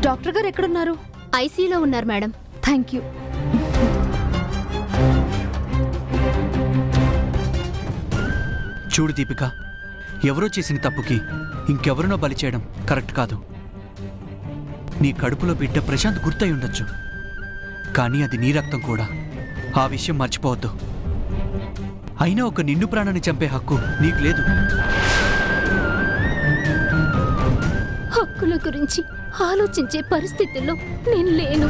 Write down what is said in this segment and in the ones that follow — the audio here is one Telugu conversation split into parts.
డాక్టర్ గారు ఎక్కడున్నారు? ఐసీయూలో ఉన్నారు మేడం. Thank you. చూడు దీపిక, ఎవరో చేసిన తప్పుకి ఇంకెవరినో బలి చేయడం కరెక్ట్ కాదు. నీ కడుపులో బిడ్డ ప్రశాంత్ గుర్తై ఉండొచ్చు, కానీ అది నీ రక్తం కూడా. ఆ విషయం మర్చిపోవద్దు. అయినా ఒక నిండు ప్రాణాన్ని చంపే హక్కు నీకు లేదు. హక్కుల గురించి ఆలోచించే పరిస్థితుల్లో నేను లేను.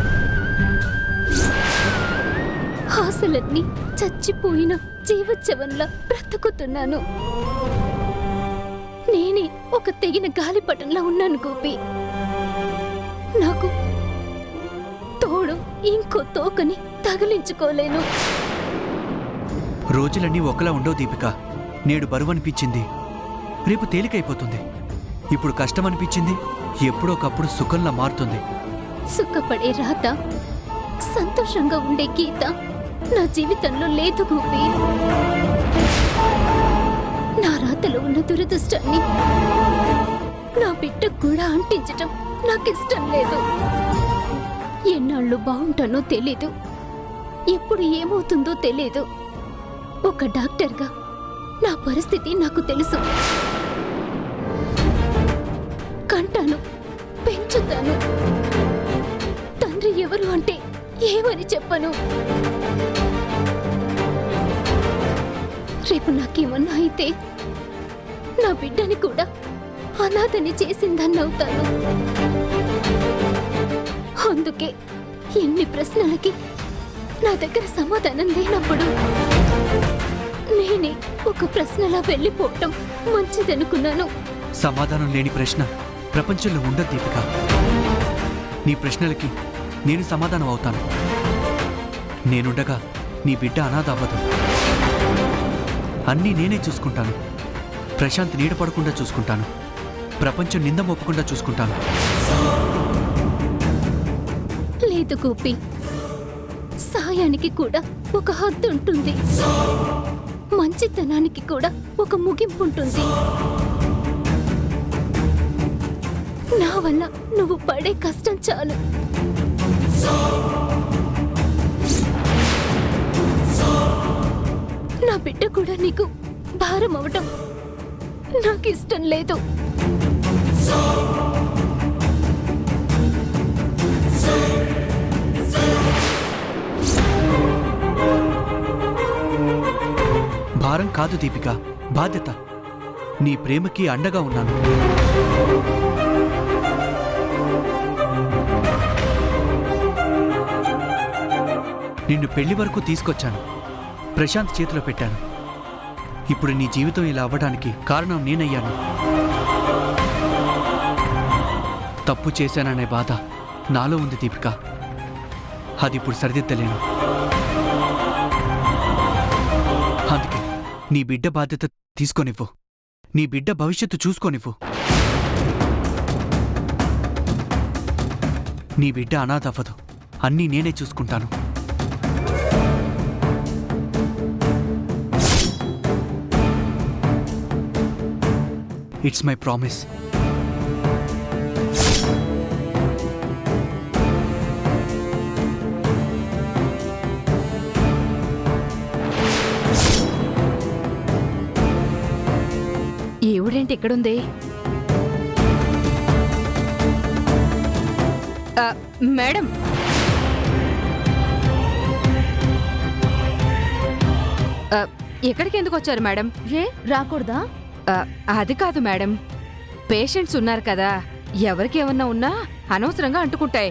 ఆశలన్నీ చచ్చిపోయిన జీవోత్సవంలా బ్రతుకుతున్నాను. నేనే ఒక తెగిన గాలిపటంలా ఉన్నాను గోపి. నాకు తోడు ఇంకో తోకని తగిలించుకోలేను. రోజులన్నీ ఒకలా ఉండవు దీపిక. నేడు బరువు అనిపించింది, రేపు తేలికైపోతుంది. ఇప్పుడు కష్టం అనిపించింది, ఎప్పుడోకప్పుడు సుఖంలా మారుతుంది. సుఖపడే రాత, సంతోషంగా ఉండే గీత నా జీవితంలో లేదు గోపి. నా రాతలో ఉన్న దురదృష్టాన్ని నా బిడ్డకు కూడా అంటించటం నాకిష్టం లేదు. ఎన్నాళ్ళు బాగుంటానో తెలీదు, ఎప్పుడు ఏమవుతుందో తెలీదు. ఒక డాక్టర్గా నా పరిస్థితి నాకు తెలుసు. కంటాను, పెంచుతాను. తండ్రి ఎవరు అంటే ఏమని చెప్పను. రేపు నాకేమన్నా అయితే నా బిడ్డని కూడా అనాథని చేసిందన్నవుతాను. అందుకే ఎన్ని ప్రశ్నలకి నా దగ్గర సమాధానం లేనప్పుడు నేనే ఒక ప్రశ్నలా వెళ్ళిపోవటం మంచిదనుకున్నాను. సమాధానం లేని ప్రశ్న ప్రపంచంలో ఉండదు దీపిక. నీ ప్రశ్నలకి నేను సమాధానం అవుతాను. నేనుండగా నీ బిడ్డ అనాథ అవ్వదు. అన్నీ నేనే చూసుకుంటాను. ప్రశాంత్ నీడపడకుండా చూసుకుంటాను. ప్రపంచం నింద మోపకుండా చూసుకుంటాను. లేదు గోపి, సాయానికి కూడా ఒక హద్దు ఉంటుంది. మంచితనానికి కూడా ఒక ముగింపు ఉంటుంది. నా వల్ల నువ్వు పడే కష్టం చాలు. నా బిడ్డ కూడా నీకు భారం అవటం నాకు ఇష్టం లేదు. భారం కాదు దీపిక, బాధ్యత. నీ ప్రేమకి అండగా ఉన్నాను. నిన్ను పెళ్లి వరకు తీసుకొచ్చాను, ప్రశాంత్ చేతిలో పెట్టాను. ఇప్పుడు నీ జీవితం ఇలా అవ్వడానికి కారణం నేనయ్యాను. తప్పు చేశాననే బాధ నాలో ఉంది దీపిక. అది ఇప్పుడు సరిదిద్దలేను. అందుకే నీ బిడ్డ బాధ్యత తీసుకోనివ్వు. నీ బిడ్డ భవిష్యత్తు చూసుకోనివ్వు. నీ బిడ్డ అనాథ అవ్వదు. అన్నీ నేనే చూసుకుంటాను. It's my promise. ఈవిడేంటి ఇక్కడుంది? మేడం, ఇక్కడికి ఎందుకు వచ్చారు మేడం? ఏ రాకూడదా? అది కాదు మేడం, పేషెంట్స్ ఉన్నారు కదా, ఎవరికి ఏమన్నా ఉన్నా అనవసరంగా అంటుకుంటాయి.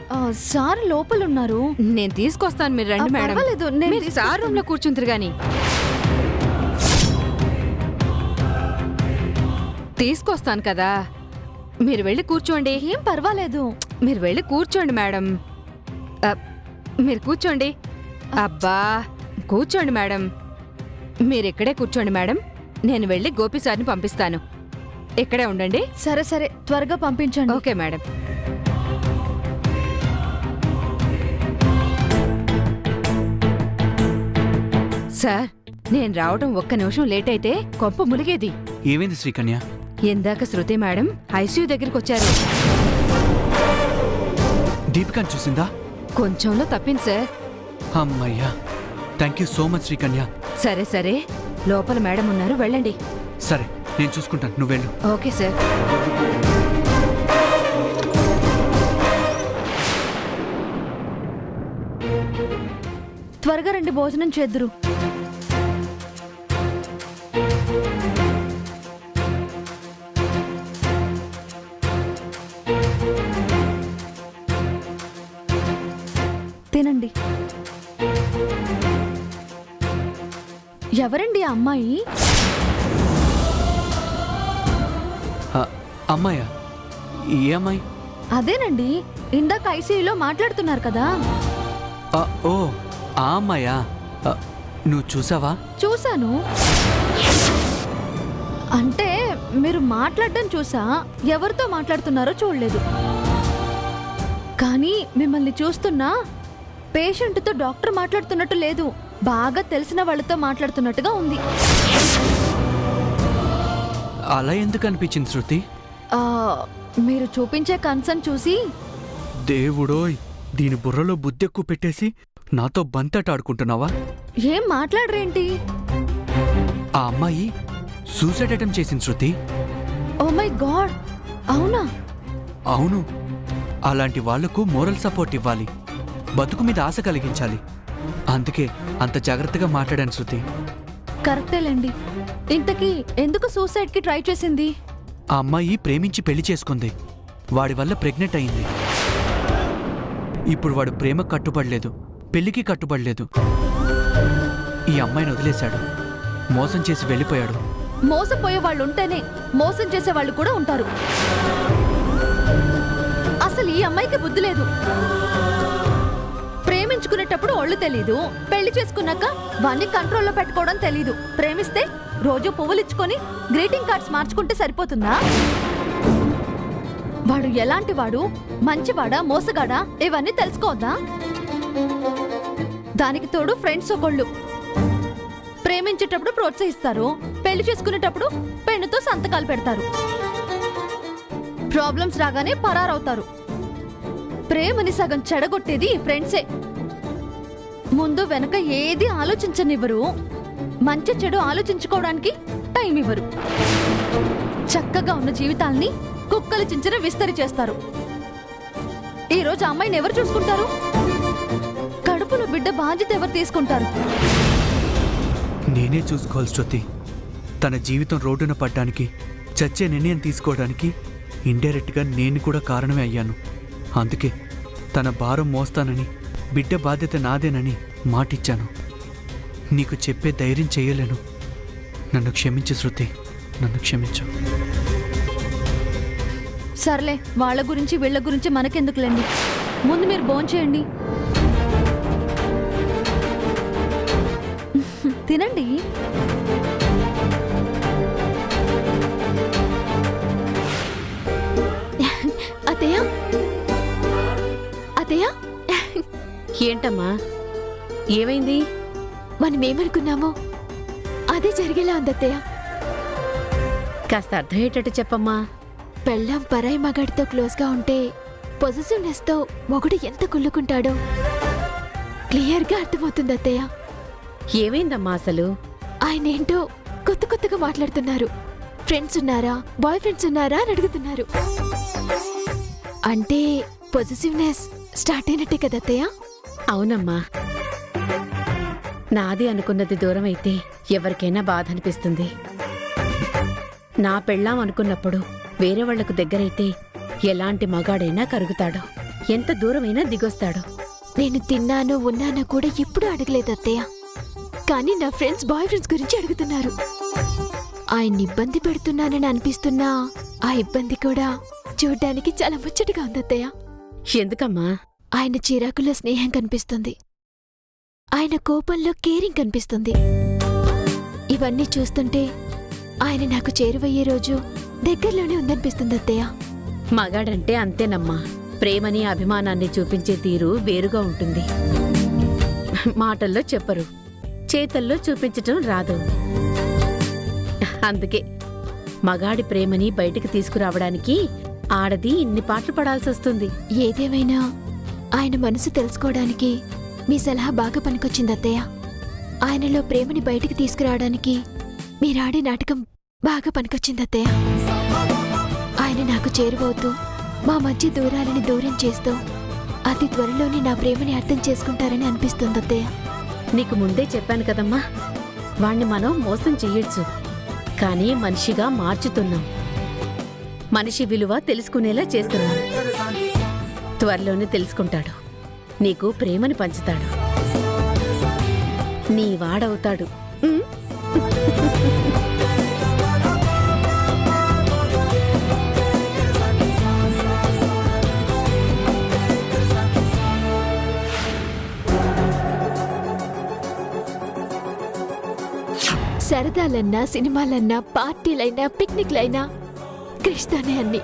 సార్ లోపలున్నారు. నేను తీసుకొస్తాను, మీరు రండి మేడం. పర్వాలేదు, మీరు సార్ రూమ్ లో కూర్చుంటారు గాని. తీసుకొస్తాను కదా, మీరు వెళ్ళి కూర్చోండి. ఏం పర్వాలేదు, మీరు వెళ్ళి కూర్చోండి మేడం. మీరు కూర్చోండి. అబ్బా, కూర్చోండి మేడం. మీరు ఇక్కడే కూర్చోండి మేడం. నేను వెళ్ళి గోపి సార్ని పంపిస్తాను. ఇక్కడే ఉండండి. సరే సరే, త్వరగా పంపించండి. Okay madam. సార్, నేను రావడం ఒక్క నిమిషం లేట్ అయితే కొంప ములిగేది. ఏమైంది శ్రీకన్య? ఇందాక శృతి మేడం ఐసీయూ దగ్గరికి వచ్చారు. దీపికని చూసిందా? కొంచెంలో తప్పింది సార్. అమ్మయ్యా, thank you so much Srikanya. సరే సరే, లోపల మేడం ఉన్నారు, వెళ్ళండి. సరే, నేను చూసుకుంటాను, నువ్వు వెళ్ళు. Okay sir. త్వరగా రండి, భోజనం చేద్దురు. తినండి. ఎవరండి ఆ అమ్మాయి? అమ్మాయా? ఏ అమ్మాయి? అదేనండి, ఇందాక ఐసీయూలో మాట్లాడుతున్నారు కదా. ఓ, ఆ అమ్మాయా? నువ్వు చూసావా? చూశాను. అంటే మీరు మాట్లాడడం చూసా, ఎవరితో మాట్లాడుతున్నారో చూడలేదు. కానీ మిమ్మల్ని చూస్తున్నా పేషెంట్తో డాక్టర్ మాట్లాడుతున్నట్టు లేదు, బాగా తెలిసిన వాళ్ళతో మాట్లాడుతున్నట్టుగా ఉంది. అలా ఎందుకు అనిపించింది శృతి? ఆ, మీరు చూపించే కన్సర్న్ చూసి. దేవుడోయ్, దీని బుర్రలో బుద్ధి ఎక్కువ పెట్టేసి నాతో బంతట ఆడుకుంటున్నావా? ఏం మాట్లాడరేంటి? ఆ అమ్మాయి సూసైడ్ అటెంప్ట్ చేసింది శృతి. ఓ మై గాడ్, అవునా? అవును, అలాంటి వాళ్లకు మోరల్ సపోర్ట్ ఇవ్వాలి, బతుకు మీద ఆశ కలిగించాలి. అందుకే అంత జాగ్రత్తగా మాట్లాడాను శృతి. కరెక్టేలేండి. ఇంతకీ ఎందుకు సూసైడ్కి ట్రై చేసింది? ఆ అమ్మాయి ప్రేమించి పెళ్లి చేసుకుంది, వాడి వల్ల ప్రెగ్నెంట్ అయింది. ఇప్పుడు వాడు ప్రేమ కట్టుబడలేదు, పెళ్లికి కట్టుబడలేదు. ఈ అమ్మాయిని వదిలేశాడు, మోసం చేసి వెళ్ళిపోయాడు. మోసపోయే వాళ్ళు ఉంటేనే మోసం చేసే వాళ్ళు కూడా ఉంటారు. అసలు ఈ అమ్మాయికి బుద్ధి లేదు. ప్రేమించుకునేటప్పుడు ఒళ్ళు తెలీదు, పెళ్లి చేసుకున్నాక వాణ్ణి కంట్రోల్లో పెట్టుకోవడం తెలీదు. ప్రేమిస్తే రోజు పువ్వులు ఇచ్చుకొని గ్రీటింగ్ కార్డ్స్ మార్చుకుంటే సరిపోతుందా? వాడు ఎలాంటి వాడు, మంచివాడా మోసగాడా, ఇవన్నీ తెలుసుకోవద్దా? దానికి తోడు ఫ్రెండ్స్ ఒకళ్ళు ప్రేమించేటప్పుడు ప్రోత్సహిస్తారు, పెళ్లి చేసుకునేటప్పుడు పెన్నుతో సంతకాలు పెడతారు, ప్రాబ్లమ్స్ రాగానే పరారవుతారు. ప్రేమని సగం చెడగొట్టేది ఈ ఫ్రెండ్సే. ముందు వెనక ఏది ఆలోచించనివ్వరు, మంచి చెడు ఆలోచించుకోవడానికి టైం ఇవ్వరు. చక్కగా ఉన్న జీవితాల్ని కుక్కలు చించిన విస్తరి చేస్తారు. ఈరోజు అమ్మాయిని ఎవరు చూసుకుంటారు? కడుపులో బిడ్డ బాధ్యత ఎవరు తీసుకుంటారు? నేనే చూసుకోవాలి శృతి. తన జీవితం రోడ్డున పడ్డానికి, చచ్చే నిర్ణయం తీసుకోవడానికి ఇండైరెక్ట్గా నేను కూడా కారణమే అయ్యాను. అందుకే తన భారం మోస్తానని, బిడ్డ బాధ్యత నాదేనని మాటిచ్చాను. నీకు చెప్పే ధైర్యం చేయలేను. నన్ను క్షమించు శృతి, నన్ను క్షమించు. సర్లే, వాళ్ళ గురించి వీళ్ళ గురించి మనకెందుకులేండి. ముందు మీరు భోంచేయండి. తినండి. అత్తయ్య, అత్తయ్య, ఏంటమ్మా, ఏమైంది? మనం ఏమనుకున్నామో అదే జరిగేలా ఉంది అత్తయ్య. కాస్త అర్థమయ్యేటట్టు చెప్పమ్మా. పెళ్ళాం పరాయి మగాడితో క్లోజ్గా ఉంటే పొజిటివ్నెస్తో మొగుడు ఎంత కుళ్ళుకుంటాడో క్లియర్గా అర్థమవుతుంది అత్తయ్య. ఏమైందమ్మా అసలు? ఆయన ఏంటో కొత్త కొత్తగా మాట్లాడుతున్నారు. ఫ్రెండ్స్ ఉన్నారా, బాయ్ ఫ్రెండ్స్ ఉన్నారా అని అడుగుతున్నారు. అంటే పొజిటివ్నెస్ స్టార్ట్ అయినట్టే కదా అత్తయ్య? అవునమ్మా, నాది అనుకున్నది దూరం అయితే ఎవరికైనా బాధ అనిపిస్తుంది. నా పెళ్ళాం అనుకున్నప్పుడు వేరే వాళ్లకు దగ్గరైతే ఎలాంటి మగాడైనా కరుగుతాడు, ఎంత దూరమైనా దిగొస్తాడు. నేను తిన్నానో ఉన్నానో కూడా ఎప్పుడూ అడగలేదు అత్తయ్య. కానీ నా ఫ్రెండ్స్ బాయ్ ఫ్రెండ్స్ గురించి అడుగుతున్నారు. ఆయన్ని ఇబ్బంది పెడుతున్నానని అనిపిస్తున్నా ఆ ఇబ్బంది కూడా చూడ్డానికి చాలా ముచ్చటగా ఉంది అత్తయ్య. ఎందుకమ్మా? ఆయన చిరాకులో స్నేహం కనిపిస్తుంది, ఆయన కోపంలో కేరింగ్ కనిపిస్తుంది. ఇవన్నీ చూస్తుంటే ఆయన నాకు చేరువయ్యే రోజు దగ్గరలోనే ఉందనిపిస్తుంది అత్తయ్య. మగాడంటే అంతేనమ్మా, ప్రేమని అభిమానాన్ని చూపించే తీరు వేరుగా ఉంటుంది. మాటల్లో చెప్పరు, చేతల్లో చూపించటం రాదు. అందుకే మగాడి ప్రేమని బయటికి తీసుకురావడానికి ఆడది ఇన్ని పాటలు పడాల్సొస్తుంది. ఏదేమైనా ఆయన మనసు తెలుసుకోవడానికి మీ సలహా బాగా పనికొచ్చింది అత్తయ్య. ఆయనలో ప్రేమని బయటికి తీసుకురావడానికి మీరాడే నాటకం బాగా పనికొచ్చింది అత్తయ్య. ఆయన నాకు చేరువవుతూ మా మధ్య దూరాలని దూరం చేస్తూ అతి త్వరలోనే నా ప్రేమని అర్థం చేసుకుంటారని అనిపిస్తుంది అత్తయ్య. నీకు ముందే చెప్పాను కదమ్మా, వాణ్ణి మనం మోసం చెయ్యొచ్చు, కానీ మనిషిగా మార్చుతున్నాం. మనిషి విలువ తెలుసుకునేలా చేస్తున్నాం. త్వరలోనే తెలుసుకుంటాడు, నీకు ప్రేమని పంచుతాడు, నీ వాడవుతాడు. ఉమ్? సరదాలన్నా, సినిమాలన్నా, పార్టీలైనా, పిక్నిక్లైనా కృష్ణనే అన్ని.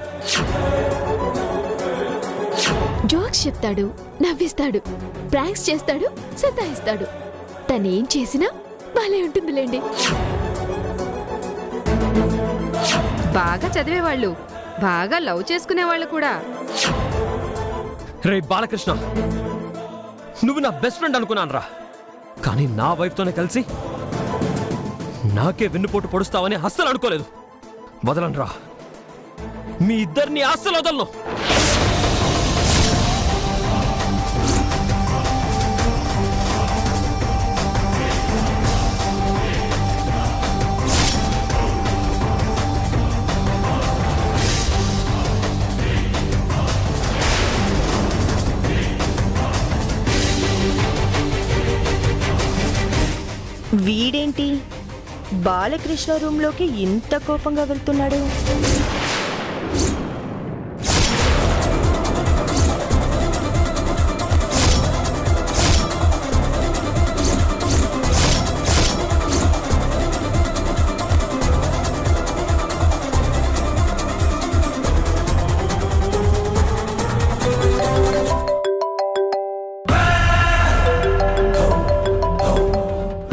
జోక్స్ చెప్తాడు, నవ్విస్తాడు, ప్రాంక్స్ చేస్తాడు, సతాయిస్తాడు. తనేం చేసినా బాలే ఉంటుందిలేండి. బాగా చదివేవాళ్ళు, బాగా లవ్ చేసుకునేవాళ్ళు కూడా. రే బాలకృష్ణ, నువ్వు నా బెస్ట్ ఫ్రెండ్ అనుకున్నాను రా, కానీ నా వైఫ్తోనే కలిసి నాకే వెన్నుపోటు పొడుస్తావని అస్సలు అనుకోలేదు. వదలను రా, మీ ఇద్దరిని అస్సలు వదలను. వీడేంటి బాలకృష్ణ రూమ్లోకి ఇంత కోపంగా వెళ్తున్నాడు?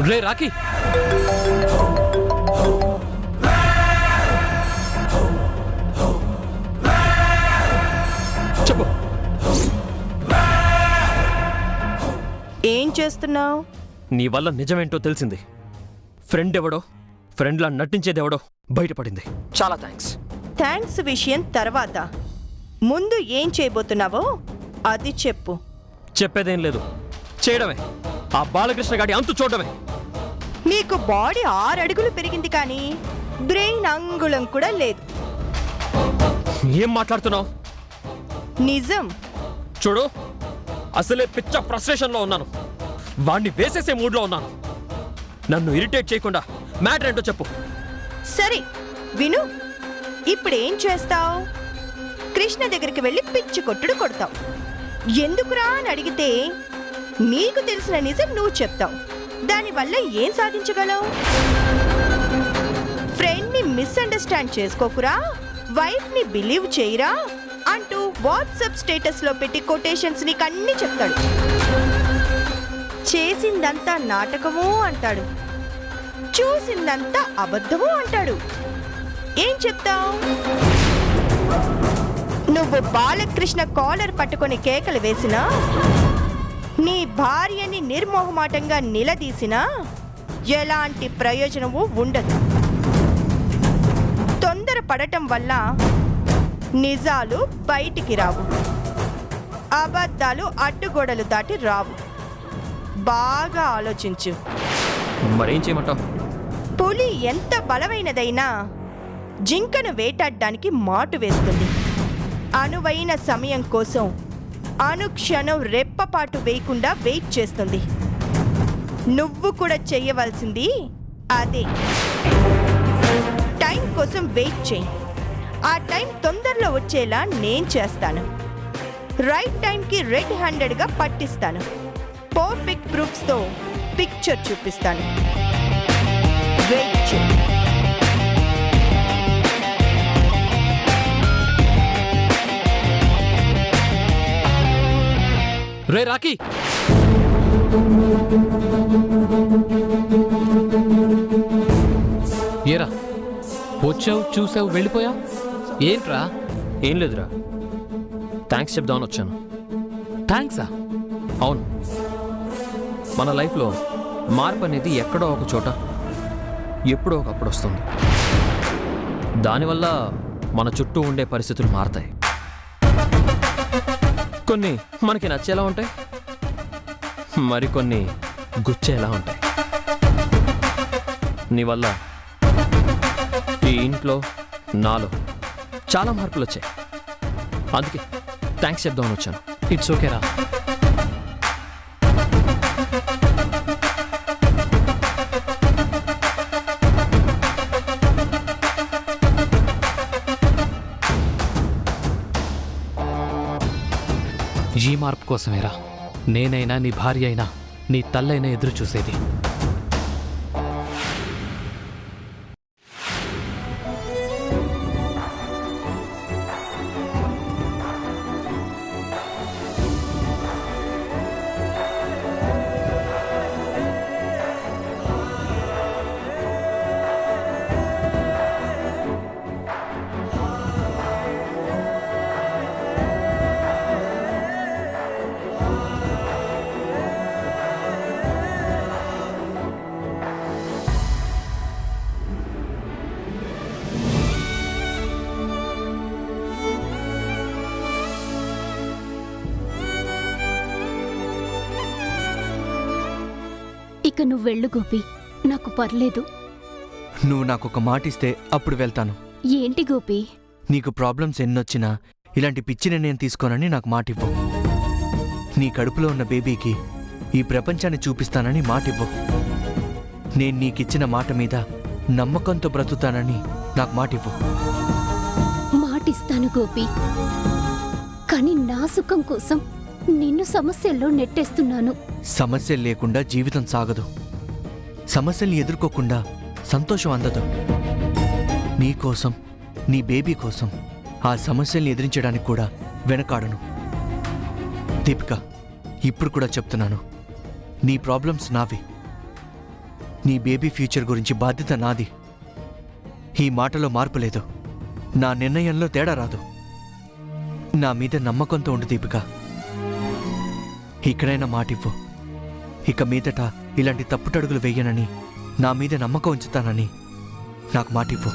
రే రాకీ, చెప్పు. ఏం చేస్తున్నావు? నీ వల్ల నిజమేంటో తెలిసింది. ఫ్రెండ్ ఎవడో, ఫ్రెండ్లా నటించేదెవడో బయటపడింది. చాలా థ్యాంక్స్. థ్యాంక్స్ విషయం తర్వాత, ముందు ఏం చేయబోతున్నావో అది చెప్పు. చెప్పేదేం లేదు, చేయడమే. ఆ బాలకృష్ణ గాడి అంతు చూడడమే. నీకు బాడీ 6 అడుగులు పెరిగింది కానీ బ్రెయిన్ అంగుళం కూడా లేదు. ఏం మాట్లాడుతున్నావు? నిజం. చూడు, అసలే పిచ్చ ఫ్రస్ట్రేషన్లో ఉన్నాను. వాణ్ణి వేసేసే మూడ్లో ఉన్నాను. నన్ను ఇరిటేట్ చేయకుండా మ్యాటర్ ఏంటో చెప్పు. సరే విను. ఇప్పుడు ఏం చేస్తావు? కృష్ణ దగ్గరికి వెళ్ళి పిచ్చి కొట్టుడు కొడతావు. ఎందుకురా అని అడిగితే నీకు తెలిసిన నిజం నువ్వు చెప్తావు. దానివల్ల ఏం సాధించగలవు? ఫ్రెండ్ని మిస్అండర్స్టాండ్ చేసుకోకురా, వైఫ్ని బిలీవ్ చేయరా అంటూ వాట్సాప్ స్టేటస్లో పెట్టి కొటేషన్స్ నీకు అన్నీ చెప్తాడు. చేసిందంతా నాటకము అంటాడు, చూసిందంతా అబద్ధము అంటాడు. ఏం చెప్తావు? నువ్వు బాలకృష్ణ కాలర్ పట్టుకొని కేకలు వేసినా, నీ భార్యని నిర్మోహమాటంగా నిలదీసినా ఎలాంటి ప్రయోజనము ఉండదు. తొందర పడటం వల్ల నిజాలు బయటికి రావు, అబద్ధాలు అడ్డుగోడలు దాటి రావు. బాగా ఆలోచించు. మరేం చేయమంటావు? పులి ఎంత బలమైనదైనా జింకను వేటాడడానికి మాటు వేస్తుంది. అనువైన సమయం కోసం అనుక్షణం రెప్పపాటు వేయకుండా వెయిట్ చేస్తుంది. నువ్వు కూడా చెయ్యవలసింది అదే. టైం కోసం వెయిట్ చేయి. ఆ టైం తొందరలో వచ్చేలా నేను చేస్తాను. రైట్ టైంకి రెడ్ హ్యాండెడ్గా పట్టిస్తాను. పర్ఫెక్ట్ ప్రూఫ్స్తో పిక్చర్ చూపిస్తాను. వెయిట్ చేయి. రే రాకీ, ఏరా వచ్చావు, చూసావు, వెళ్ళిపోయా? ఏంట్రా? ఏం లేదురా, థ్యాంక్స్ చెప్దామని వచ్చాను. థ్యాంక్సా? అవును, మన లైఫ్లో మార్పు అనేది ఎక్కడో ఒక చోట ఎప్పుడో ఒకప్పుడు వస్తుంది. దానివల్ల మన చుట్టూ ఉండే పరిస్థితులు మారతాయి. కొన్ని మనకి నచ్చేలా ఉంటాయి, మరికొన్ని గుచ్చేలా ఉంటాయి. నీ వల్ల ఈ ఇంట్లో నాలో చాలా మార్పులు వచ్చాయి. అందుకే థ్యాంక్స్ చెప్దామని వచ్చాను. ఇట్స్ ఓకేరా. ఈ మార్పు కోసమేరా నేనైనా నీ భార్య అయినా నీ తల్లైనా ఎదురు చూసేది. ఇక నువ్వు వెళ్ళు గోపి, నాకు పర్లేదు. నువ్వు నాకు ఒక మాట ఇస్తే అప్పుడు వెళ్తాను. ఏంటి గోపి? నీకు ప్రాబ్లమ్స్ ఎన్నొచ్చినా ఇలాంటి పిచ్చి నిర్ణయం తీసుకోనని నాకు మాటివ్వు. నీ కడుపులో ఉన్న బేబీకి ఈ ప్రపంచాన్ని చూపిస్తానని మాటివ్వు. నేను నీకిచ్చిన మాట మీద నమ్మకంతో బ్రతుకుతానని నాకు మాటివ్వు. మాటిస్తాను గోపి, కానీ నా సుఖం కోసం నిన్ను సమస్యల్లో నెట్టేస్తున్నాను. సమస్యలు లేకుండా జీవితం సాగదు. సమస్యల్ని ఎదుర్కోకుండా సంతోషం అందదు. నీ కోసం, నీ బేబీ కోసం ఆ సమస్యల్ని ఎదిరించడానికి కూడా వెనకాడను. దీపిక, ఇప్పుడు కూడా చెప్తున్నాను, నీ ప్రాబ్లమ్స్ నావి. నీ బేబీ ఫ్యూచర్ గురించి బాధ్యత నాది. ఈ మాటలో మార్పు లేదు, నా నిర్ణయంలో తేడా రాదు. నా మీద నమ్మకంతో ఉండు దీపిక. ఇక్కడైనా మాటివ్వు. ఇక మీదట ఇలాంటి తప్పుటడుగులు వెయ్యనని, నా మీద నమ్మకం ఉంచుతానని నాకు మాటివ్వు.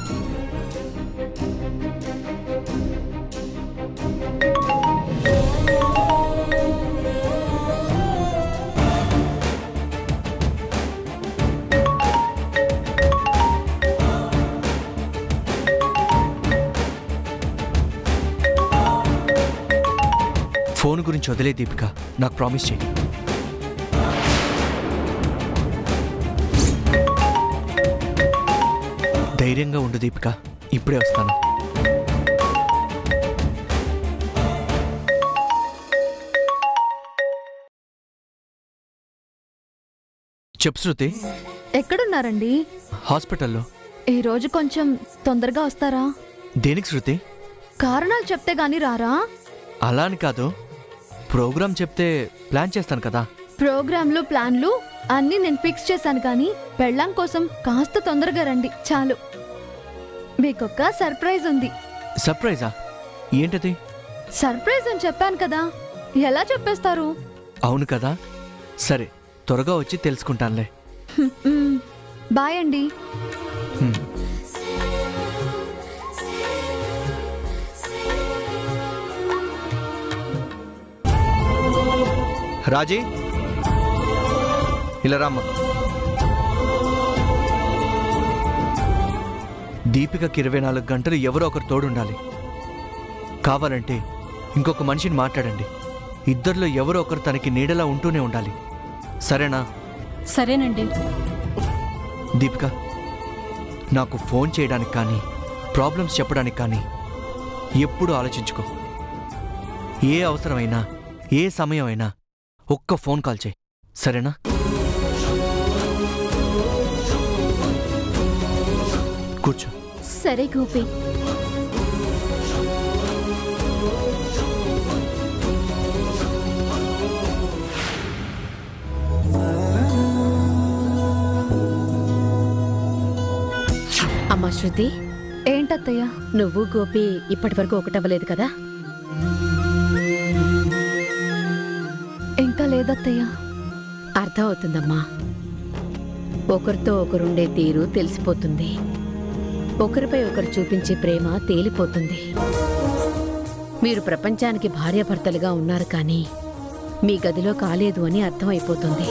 ఫోన్ గురించి వదిలే దీపిక, నాకు ప్రామిస్ చేయి. ధైర్యంగా ఉండు దీపిక, ఇప్పుడే వస్తాను. చెప్పు శృతి. ఎక్కడున్నారండి? హాస్పిటల్లో. ఈరోజు కొంచెం తొందరగా వస్తారా? దేనికి శృతి? కారణాలు చెప్తే గాని రారా? అలా అని కాదు, ప్రోగ్రామ్ చెప్తే ప్లాన్ చేస్తాను కదా. ప్రోగ్రాంలు ప్లాన్లు అన్నీ నేను ఫిక్స్ చేశాను, కానీ పెళ్ళాం కోసం కాస్త తొందరగా రండి చాలు. మీకొక్క సర్ప్రైజ్ ఉంది. సర్ప్రైజా? ఏంటది? సర్ప్రైజ్ అని చెప్పాను కదా, ఎలా చెప్పేస్తారు? అవును కదా, సరే త్వరగా వచ్చి తెలుసుకుంటానులే. బాయ్ అండి. హ్మ్. రాజీ, ఇలా రామ్మ. దీపికకి 24 గంటలు ఎవరో ఒకరు తోడుండాలి. కావాలంటే ఇంకొక మనిషిని మాట్లాడండి. ఇద్దరిలో ఎవరో ఒకరు తనకి నీడలా ఉంటూనే ఉండాలి. సరేనా? సరేనండి. దీపిక, నాకు ఫోన్ చేయడానికి కానీ ప్రాబ్లమ్స్ చెప్పడానికి కానీ ఎప్పుడూ ఆలోచించుకో. ఏ అవసరమైనా, ఏ సమయం అయినా ఒక్క ఫోన్ కాల్ చేయి, సరేనా? కూర్చో. సరే గోపి. అమ్మా శృతి, ఏంటత్తయ్య? నువ్వు గోపి ఇప్పటి వరకు ఒకటవ్వలేదు కదా? లేదత్తయ్య. అర్థమవుతుందమ్మా. ఒకరితో ఒకరుండే తీరు తెలిసిపోతుంది. ఒకరిపై ఒకరు చూపించే ప్రేమ తేలిపోతుంది. మీరు ప్రపంచానికి భార్యాభర్తలుగా ఉన్నారు కానీ మీ గదిలో కాలేదు అని అర్థమైపోతుంది.